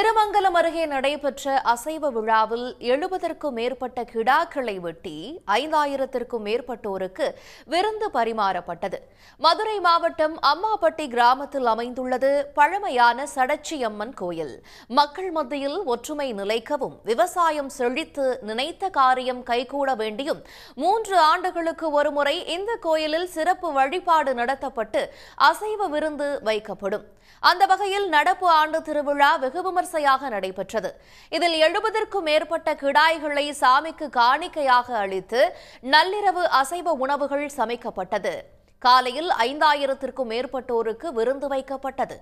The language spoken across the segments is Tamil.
திருமங்கலம் அருகே நடைபெற்ற அசைவ விழாவில் 70க்கும் மேற்பட்ட கிடாக்களை வெட்டி 5000த்திற்கும் மேற்பட்டோருக்கு விருந்து பரிமாறப்பட்டது. மதுரை மாவட்டம் அம்மாபட்டி கிராமத்தில் அமைந்துள்ளது பழமையான சடச்சியம்மன் கோயில். மக்கள் மத்தியில் ஒற்றுமை நிலைக்கவும், விவசாயம் செழித்து நினைத்த காரியம் கைகூட வேண்டியும் 3 ஆண்டுகளுக்கு ஒருமுறை இந்த கோயிலில் சிறப்பு வழிபாடு நடத்தப்பட்டு அசைவ விருந்து வைக்கப்படும். அந்த வகையில் நடப்பு ஆண்டு திருவிழா வெகு விமர்சையாக நடைபெற்றது. இதில் 70க்கும் மேற்பட்ட கிடாய்களை சாமிக்கு காணிக்கையாக அளித்து நள்ளிரவு அசைவ உணவுகள் சமைக்கப்பட்டது. காலையில் 5000த்திற்கும் மேற்பட்டோருக்கு விருந்து வைக்கப்பட்டது.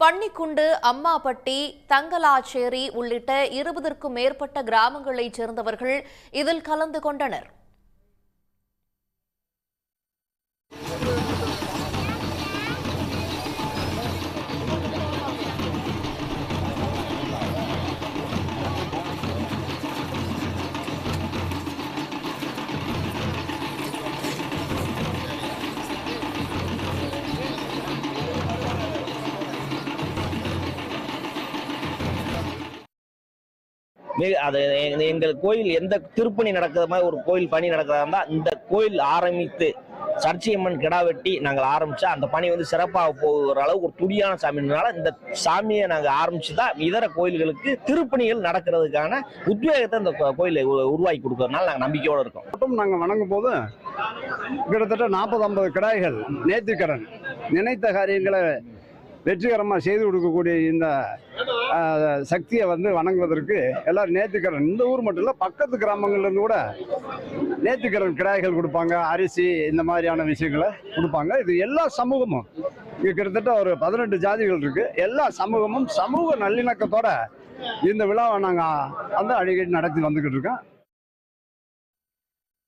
பன்னிக்குண்டு, அம்மாபட்டி, தங்கலாச்சேரி உள்ளிட்ட 20க்கும் மேற்பட்ட கிராமங்களைச் சேர்ந்தவர்கள் இதில் கலந்து கொண்டனர். எங்கள் கோயில் எந்த திருப்பணி நடக்கிற மாதிரி ஒரு கோயில் பணி நடக்கிறதா இருந்தால் இந்த கோயில் ஆரம்பித்து சடச்சியம்மன் கிடா வெட்டி நாங்கள் ஆரம்பிச்சா அந்த பணி சிறப்பாக போகிற அளவுக்கு ஒரு துடியான சாமினால இந்த சாமியை நாங்கள் ஆரம்பிச்சுதான் இதர கோயில்களுக்கு திருப்பணிகள் நடக்கிறதுக்கான உத்வேகத்தை இந்த கோயிலை உருவாக்கி கொடுக்கறதுனால நாங்கள் நம்பிக்கையோடு இருக்கோம். மட்டும் நாங்கள் வணங்கும் போது கிட்டத்தட்ட 40-50 கிடாய்கள் நேர்த்திக்கடன் நினைத்த காரியங்களை வெற்றிகரமாக செய்து கொடுக்கக்கூடிய இந்த சக்தியை வணங்குவதற்கு எல்லாரும் நேர்த்திக்கடன், இந்த ஊர் மட்டும் இல்லை பக்கத்து கிராமங்கள்லேருந்து கூட நேர்த்திக்கடன் கிடாய்கள் கொடுப்பாங்க, அரிசி இந்த மாதிரியான விஷயங்களை கொடுப்பாங்க. இது எல்லா சமூகமும் இங்கே கிட்டத்தட்ட ஒரு 18 ஜாதிகள் இருக்கு. எல்லா சமூகமும் சமூக நல்லிணக்கத்தோட இந்த விழாவை நாங்கள் அடிக்கடி நடத்தி வந்துக்கிட்டு இருக்கோம்.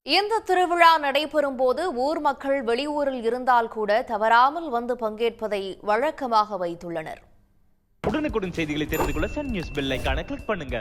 இந்த திருவிழா நடைபெறும் போது ஊர் மக்கள் வெளியூரில் இருந்தால் கூட தவறாமல் வந்து பங்கேற்பதை வழக்கமாக வைத்துள்ளனர். உடனுக்குடன் செய்திகளை தெரிந்து கொள்ள சன் நியூஸ் பெல் ஐகானை கிளிக் பண்ணுங்க.